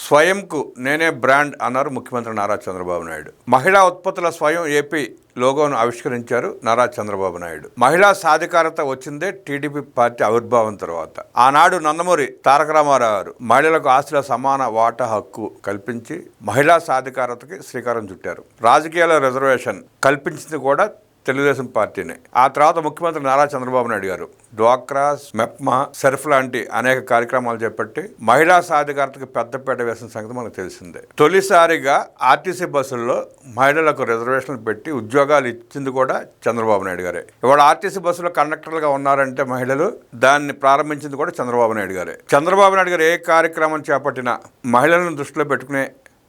స్వయంకు నేనే బ్రాండ్ అన్నారు ముఖ్యమంత్రి నారా చంద్రబాబు నాయుడు. మహిళా ఉత్పత్తుల స్వయం ఏపీ లోగోను ఆవిష్కరించారు నారా చంద్రబాబు నాయుడు. మహిళా సాధికారత వచ్చిందే టీడీపీ పార్టీ ఆవిర్భావం తర్వాత. ఆనాడు నందమూరి తారక రామారావు గారు మహిళలకు ఆస్తిలో సమాన వాటా హక్కు కల్పించి మహిళా సాధికారతకి శ్రీకారం చుట్టారు. రాజకీయాల రిజర్వేషన్ కల్పించింది కూడా తెలుగుదేశం పార్టీనే. ఆ తర్వాత ముఖ్యమంత్రి నారా చంద్రబాబు నాయుడు గారు డ్వాక్రా, మెప్మా, సెర్ఫ్ లాంటి అనేక కార్యక్రమాలు చేపట్టి మహిళా సాధికారతకు పెద్దపీట వేసిన సంగతి మనకు తెలిసిందే. తొలిసారిగా ఆర్టీసీ బస్సుల్లో మహిళలకు రిజర్వేషన్లు పెట్టి ఉద్యోగాలు ఇచ్చింది కూడా చంద్రబాబు నాయుడు గారే. ఇవాళ ఆర్టీసీ బస్సులో కండక్టర్లుగా ఉన్నారంటే మహిళలు, దాన్ని ప్రారంభించింది కూడా చంద్రబాబు నాయుడు గారే. చంద్రబాబు నాయుడు గారు ఏ కార్యక్రమం చేపట్టినా మహిళలను దృష్టిలో పెట్టుకునే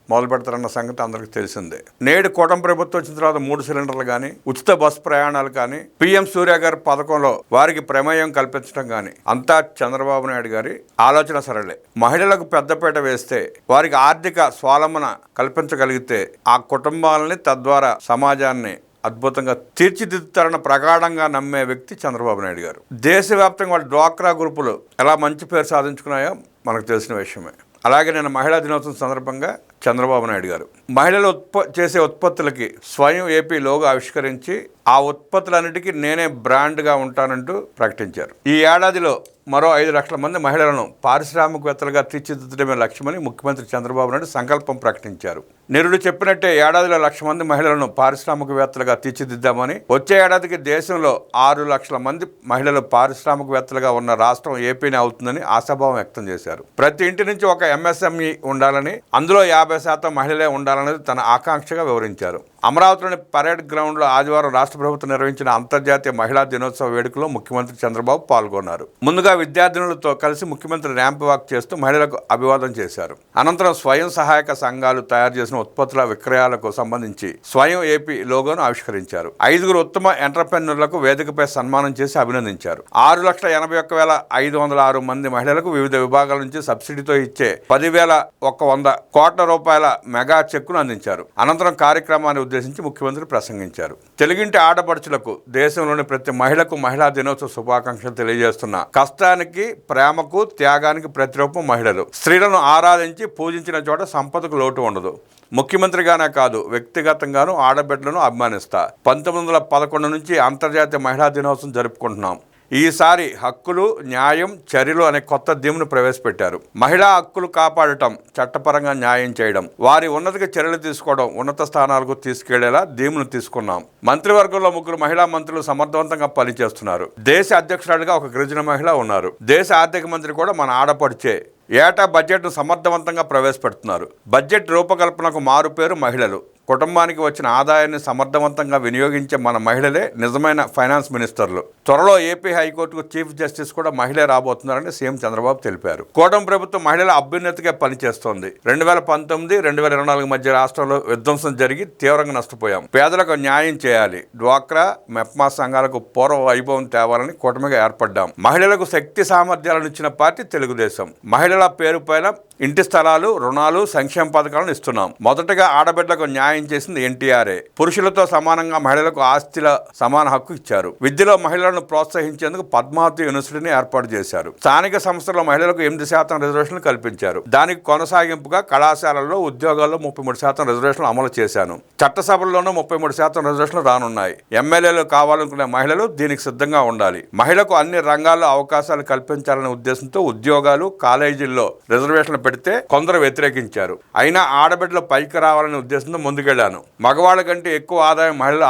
మొదలు పెడతారన్న సంగతి అందరికీ తెలిసిందే. నేడు కూటమి ప్రభుత్వం వచ్చిన తర్వాత 3 సిలిండర్లు కానీ, ఉచిత బస్సు ప్రయాణాలు కానీ, పీఎం సూర్య గారి పథకంలో వారికి ప్రమేయం కల్పించడం కానీ అంతా చంద్రబాబు నాయుడు గారి ఆలోచన సరళే. మహిళలకు పెద్దపీట వేస్తే, వారికి ఆర్థిక స్వావలంబన కల్పించగలిగితే ఆ కుటుంబాలని, తద్వారా సమాజాన్ని అద్భుతంగా తీర్చిదిద్దుతారన్న ప్రగాఢంగా నమ్మే వ్యక్తి చంద్రబాబు నాయుడు గారు. దేశవ్యాప్తంగా వాళ్ళ డ్వాక్రా గ్రూపులు ఎలా మంచి పేరు సాధించుకున్నాయో మనకు తెలిసిన విషయమే. అలాగే నేను మహిళా దినోత్సవం సందర్భంగా చంద్రబాబు నాయుడు గారు మహిళలు చేసే ఉత్పత్తులకి స్వయం ఏపీ లోగో ఆవిష్కరించి ఆ ఉత్పత్తులన్నిటికీ నేనే బ్రాండ్గా ఉంటానంటూ ప్రకటించారు. ఈ ఏడాదిలో మరో 5 లక్షల మంది మహిళలను పారిశ్రామికవేత్తలుగా తీర్చిదిద్దడమే లక్ష్యమని ముఖ్యమంత్రి చంద్రబాబు నాయుడు సంకల్పం ప్రకటించారు. నిరుడు చెప్పినట్టే ఏడాదిలో 1 లక్ష మంది మహిళలను పారిశ్రామికవేత్తలుగా తీర్చిదిద్దామని, వచ్చే ఏడాదికి దేశంలో 6 లక్షల మంది మహిళలు పారిశ్రామికవేత్తలుగా ఉన్న రాష్ట్రం ఏపీనే అవుతుందని ఆశాభావం వ్యక్తం చేశారు. ప్రతి ఇంటి నుంచి ఒక ఎంఎస్ఎంఈ ఉండాలని, అందులో 50% మహిళలే ఉండాలనేది తన ఆకాంక్షగా వివరించారు. అమరావతిలోని పరేడ్ గ్రౌండ్లో ఆదివారం రాష్ట్ర ప్రభుత్వం నిర్వహించిన అంతర్జాతీయ మహిళా దినోత్సవ వేడుకలో ముఖ్యమంత్రి చంద్రబాబు పాల్గొన్నారు. ముందుగా విద్యార్థినులతో కలిసి ముఖ్యమంత్రి ర్యాంప్ వాక్ చేస్తూ మహిళలకు అభివాదం చేశారు. అనంతరం స్వయం సహాయక సంఘాలు తయారు చేసిన ఉత్పత్తుల విక్రయాలకు సంబంధించి స్వయం ఏపీ లోగోను ఆవిష్కరించారు. 5 ఉప ఎంటర్‌ప్రెన్యూర్లకు వేదికపై సన్మానం చేసి అభినందించారు. 6,80,506 మంది మహిళలకు వివిధ విభాగాల నుంచి సబ్సిడీతో ఇచ్చే 10,100 కోట్ల రూపాయల మెగా చెక్కును అందించారు. అనంతరం కార్యక్రమాన్ని ఉద్దేశించి ముఖ్యమంత్రి ప్రసంగించారు. తెలుగింటి ఆడపడుచులకు, దేశంలోని ప్రతి మహిళకు మహిళా దినోత్సవ శుభాకాంక్షలు తెలియజేస్తున్న, కష్టానికి, ప్రేమకు, త్యాగానికి ప్రతిరూపం మహిళలు. స్త్రీలను ఆరాధించి పూజించిన చోట సంపదకు లోటు ఉండదు. ముఖ్యమంత్రిగానే కాదు, వ్యక్తిగతంగానూ ఆడబిడ్డలను అభిమానిస్తా. 1911 నుంచి అంతర్జాతీయ మహిళా దినోత్సవం జరుపుకుంటున్నాం. ఈసారి హక్కులు, న్యాయం, చర్యలు అనే కొత్త థీమ్ను ప్రవేశపెట్టారు. మహిళా హక్కులు కాపాడటం, చట్టపరంగా న్యాయం చేయడం, వారి ఉన్నతికి చర్యలు తీసుకోవడం, ఉన్నత స్థానాలకు తీసుకెళ్లేలా థీమ్ను తీసుకున్నాం. మంత్రివర్గంలో 3 మహిళా మంత్రులు సమర్థవంతంగా పనిచేస్తున్నారు. దేశ అధ్యక్షురాలిగా ఒక గిరిజన మహిళ ఉన్నారు. దేశ ఆర్థిక మంత్రి కూడా మన ఆడపడిచే. ఏటా బడ్జెట్ను సమర్థవంతంగా ప్రవేశపెడుతున్నారు. బడ్జెట్ రూపకల్పనకు మారుపేరు మహిళలు. కుటుంబానికి వచ్చిన ఆదాయాన్ని సమర్థవంతంగా వినియోగించే మన మహిళలే నిజమైన ఫైనాన్స్ మినిస్టర్లు. త్వరలో ఏపీ హైకోర్టుకు చీఫ్ జస్టిస్ కూడా మహిళే రాబోతున్నారని సీఎం చంద్రబాబు తెలిపారు. కూటమి ప్రభుత్వం మహిళల అభ్యున్నతిగా పనిచేస్తోంది. 2019-2024 మధ్య రాష్ట్రంలో విధ్వంసం జరిగి తీవ్రంగా నష్టపోయాం. పేదలకు న్యాయం చేయాలి. డ్వాక్రా, మెప్మా సంఘాలకు పూర్వ వైభవం తేవాలని కూటమిగా ఏర్పడ్డాం. మహిళలకు శక్తి సామర్థ్యాలను ఇచ్చిన పార్టీ తెలుగుదేశం. మహిళల పేరు పైన ఇంటి స్థలాలు, రుణాలు, సంక్షేమ పథకాలను ఇస్తున్నాం. మొదటగా ఆడబిడ్డలకు న్యాయం చేసింది ఎన్టీఆర్ఏ. పురుషులతో సమానంగా మహిళలకు ఆస్తిల సమాన హక్కు ఇచ్చారు. విద్యలో మహిళలను ప్రోత్సహించేందుకు పద్మావతి యూనివర్సిటీని ఏర్పాటు చేశారు. స్థానిక సంస్థల్లో మహిళలకు 8% రిజర్వేషన్లు కల్పించారు. దానికి కొనసాగింపుగా కళాశాలల్లో, ఉద్యోగాల్లో 33% రిజర్వేషన్లు అమలు చేశాను. చట్టసభల్లోనూ 33% రిజర్వేషన్లు రానున్నాయి. ఎమ్మెల్యేలు కావాలనుకునే మహిళలు దీనికి సిద్ధంగా ఉండాలి. మహిళకు అన్ని రంగాల్లో అవకాశాలు కల్పించాలనే ఉద్దేశంతో ఉద్యోగాలు, కాలేజీల్లో రిజర్వేషన్లు పెడితే కొందరు వ్యతిరేకించారు. అయినా ఆడబిడ్డలు పైకి రావాలనే ఉద్దేశంతో ముందుకెళ్లాను. మగవాళ్ళ కంటే ఎక్కువ ఆదాయం మహిళలు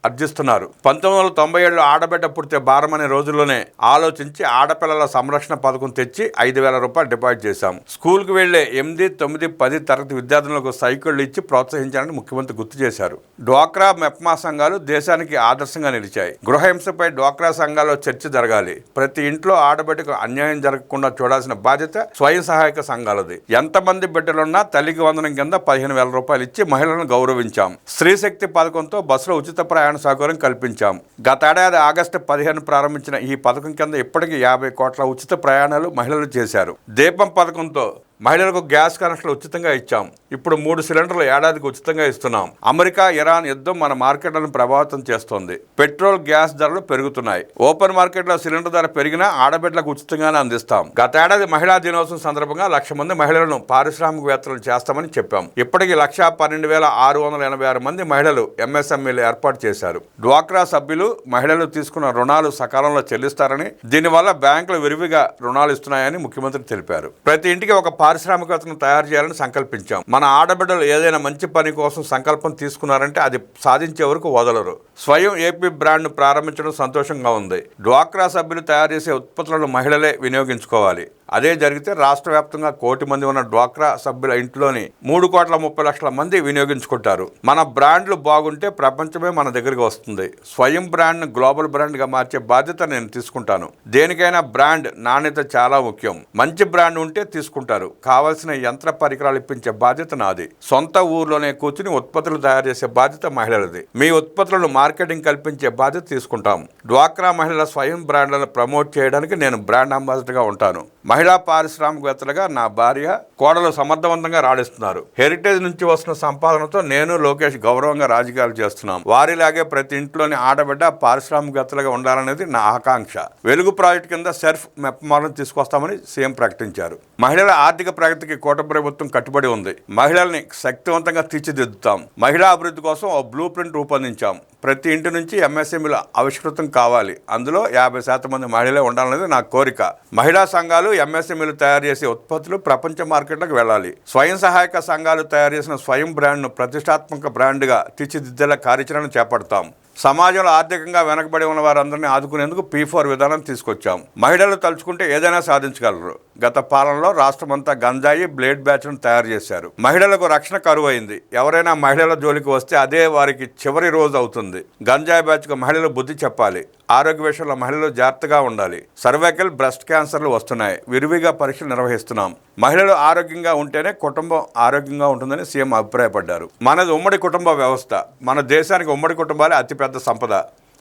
అర్జిస్తున్నారు. 1997లో ఆడబిడ్డ పుడితే భారమనే రోజుల్లోనే ఆలోచించి ఆడపిల్లల సంరక్షణ పథకం తెచ్చి 5,000 రూపాయలు డిపాజిట్ చేశాం. స్కూల్కి వెళ్లే 8, 9, 10 తరగతి విద్యార్థులకు సైకిళ్లు ఇచ్చి ప్రోత్సహించాలని ముఖ్యమంత్రి గుర్తు చేశారు. డ్వాక్రా, మెప్మా సంఘాలు దేశానికి ఆదర్శంగా నిలిచాయి. గృహహింసపై డ్వాక్రా సంఘాల్లో చర్చ జరగాలి. ప్రతి ఇంట్లో ఆడబిడ్డకు అన్యాయం జరగకుండా చూడాల్సిన బాధ్యత స్వయం సహాయక సంఘాలది. ఎంతమంది బిడ్డలున్నా తల్లికి వందనం కింద 15,000 రూపాయలు ఇచ్చి మహిళలను గౌరవించాం. స్త్రీ శక్తి పథకంతో బస్సులో ఉచిత ప్రయాణ సౌకర్యం కల్పించాం. గతేడాది ఆగస్టు 15 ప్రారంభించిన ఈ పథకం కింద ఇప్పటికీ 50 కోట్ల ఉచిత ప్రయాణాలు మహిళలు చేశారు. దీపం పథకంతో మహిళలకు గ్యాస్ కనెక్షన్లు ఉచితంగా ఇచ్చాం. ఇప్పుడు 3 సిలిండర్లు ఏడాదికి ఉచితంగా ఇస్తున్నాం. అమెరికా ఇరాన్ యుద్ధం మన మార్కెట్లను ప్రభావితం చేస్తోంది. పెట్రోల్ గ్యాస్ ధరలు పెరుగుతున్నాయి. ఓపెన్ మార్కెట్లో సిలిండర్ ధర పెరిగినా ఆడబిడ్డలకు ఉచితంగానే అందిస్తాం. గతేడాది మహిళా దినోత్సవం సందర్భంగా 1,00,000 మంది మహిళలను పారిశ్రామికవేత్తలు చేస్తామని చెప్పాం. ఇప్పటికీ 1,12,686 మంది మహిళలు ఎంఎస్ఎంఈలు ఏర్పాటు చేశారు. డ్వాక్రా సభ్యులు మహిళలు తీసుకున్న రుణాలు సకాలంలో చెల్లిస్తారని, దీనివల్ల బ్యాంకులు విరివిగా రుణాలు ఇస్తున్నాయని ముఖ్యమంత్రి తెలిపారు. ప్రతి ఇంటికి ఒక పారిశ్రామికవేత్తను తయారు చేయాలని సంకల్పించాం. మన ఆడబిడ్డలు ఏదైనా మంచి పని కోసం సంకల్పం తీసుకున్నారంటే అది సాధించే వరకు వదలరు. స్వయం ఏపీ బ్రాండ్ను ప్రారంభించడం సంతోషంగా ఉంది. డ్వాక్రా సభ్యులు తయారు చేసే ఉత్పత్తులను మహిళలే వినియోగించుకోవాలి. అదే జరిగితే రాష్ట్ర వ్యాప్తంగా 1 కోటి మంది ఉన్న డ్వాక్రా సభ్యుల ఇంట్లోని 3,30,00,000 మంది వినియోగించుకుంటారు. మన బ్రాండ్లు బాగుంటే ప్రపంచమే మన దగ్గరికి వస్తుంది. స్వయం బ్రాండ్ను గ్లోబల్ బ్రాండ్గా మార్చే బాధ్యత నేను తీసుకుంటాను. దేనికైనా బ్రాండ్ నాణ్యత చాలా ముఖ్యం. మంచి బ్రాండ్ ఉంటే తీసుకుంటారు. కావాల్సిన యంత్ర పరికరాలు ఇప్పించే బాధ్యత నాది. సొంత ఊర్లోనే కూర్చుని ఉత్పత్తులు తయారు చేసే బాధ్యత మహిళలది. మీ ఉత్పత్తులను మార్కెటింగ్ కల్పించే బాధ్యత తీసుకుంటాం. డ్వాక్రా మహిళల స్వయం బ్రాండ్లను ప్రమోట్ చేయడానికి నేను బ్రాండ్ అంబాసిడర్గా ఉంటాను. మహిళా పారిశ్రామికవేత్తలుగా నా భార్య, కోడలు సమర్థవంతంగా రాణిస్తున్నారు. హెరిటేజ్ నుంచి వస్తున్న సంపాదనతో నేను, లోకేష్ గౌరవంగా రాజకీయాలు చేస్తున్నాం. వారిలాగే ప్రతి ఇంట్లోని ఆడబిడ్డ పారిశ్రామికవేత్తలుగా ఉండాలనేది నా ఆకాంక్ష. వెలుగు ప్రాజెక్టు కింద సెర్ఫ్ మెప్మాలను తీసుకొస్తామని సీఎం ప్రకటించారు. మహిళల ఆర్థిక ప్రగతికి కూటమి ప్రభుత్వం కట్టుబడి ఉంది. మహిళల్ని శక్తివంతంగా తీర్చిదిద్దుతాం. మహిళా అభివృద్ధి కోసం ఓ బ్లూ ప్రింట్ రూపొందించాం. ప్రతి ఇంటి నుంచి ఎంఎస్ఎంఈలు ఆవిష్కృతం కావాలి. అందులో 50% మంది మహిళలే ఉండాలనేది నా కోరిక. మహిళా సంఘాలు ఎంఎస్ఎంఈలు తయారు చేసే ఉత్పత్తులు ప్రపంచ మార్కెట్లకు వెళ్ళాలి. స్వయం సహాయక సంఘాలు తయారు చేసిన స్వయం బ్రాండ్ను ప్రతిష్టాత్మక బ్రాండ్గా తీర్చిదిద్దేలా కార్యాచరణ చేపడతాం. సమాజంలో ఆర్థికంగా వెనకబడి ఉన్న వారందరినీ ఆదుకునేందుకు P4 విధానం తీసుకొచ్చాం. మహిళలు తలుచుకుంటే ఏదైనా సాధించగలరు. గత పాలనలో రాష్ట్రమంతా గంజాయి, బ్లేడ్ బ్యాచ్ను తయారు చేశారు. మహిళలకు రక్షణ కరువైంది. ఎవరైనా మహిళల జోలికి వస్తే అదే వారికి చివరి రోజు అవుతుంది. గంజాయి బ్యాచ్కు మహిళలు బుద్ధి చెప్పాలి. ఆరోగ్య విషయంలో మహిళలు జాగ్రత్తగా ఉండాలి. సర్వైకల్, బ్రెస్ట్ క్యాన్సర్లు వస్తున్నాయి. విరివిగా పరీక్షలు నిర్వహిస్తున్నాం. మహిళలు ఆరోగ్యంగా ఉంటేనే కుటుంబం ఆరోగ్యంగా ఉంటుందని సీఎం అభిప్రాయపడ్డారు. మనది ఉమ్మడి కుటుంబ వ్యవస్థ. మన దేశానికి ఉమ్మడి కుటుంబాలే అతిపెద్ద సంపద.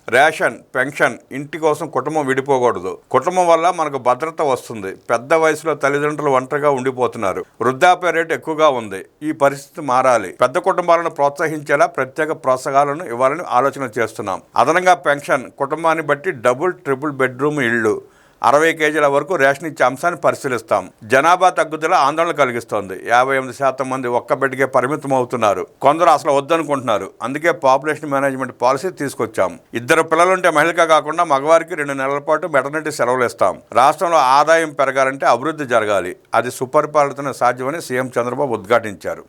రేషన్, పెన్షన్, ఇంటి కోసం కుటుంబం విడిపోకూడదు. కుటుంబం వల్ల మనకు భద్రత వస్తుంది. పెద్ద వయసులో తల్లిదండ్రులు ఒంటరిగా ఉండిపోతున్నారు. వృద్ధాప్య రేటు ఎక్కువగా ఉంది. ఈ పరిస్థితి మారాలి. పెద్ద కుటుంబాలను ప్రోత్సహించేలా ప్రత్యేక ప్రోత్సాహాలను ఇవ్వాలని ఆలోచన చేస్తున్నాం. అదనంగా పెన్షన్, కుటుంబాన్ని బట్టి డబుల్, ట్రిపుల్ బెడ్రూమ్ ఇళ్లు, 60 కేజీల వరకు రేషన్ ఇచ్చే అంశాన్ని పరిశీలిస్తాం. జనాభా తగ్గుదల ఆందోళన కలిగిస్తోంది. 58% మంది ఒక్క బెడ్కే పరిమితం అవుతున్నారు. కొందరు అసలు వద్దనుకుంటున్నారు. అందుకే పాపులేషన్ మేనేజ్మెంట్ పాలసీ తీసుకొచ్చాం. 2 పిల్లలుంటే మహిళగా కాకుండా మగవారికి 2 నెలల పాటు మెటర్నిటీ సెలవులు ఇస్తాం. రాష్ట్రంలో ఆదాయం పెరగాలంటే అభివృద్ధి జరగాలి. అది సుపరిపాలనతోనే సాధ్యమని సీఎం చంద్రబాబు ఉద్ఘాటించారు.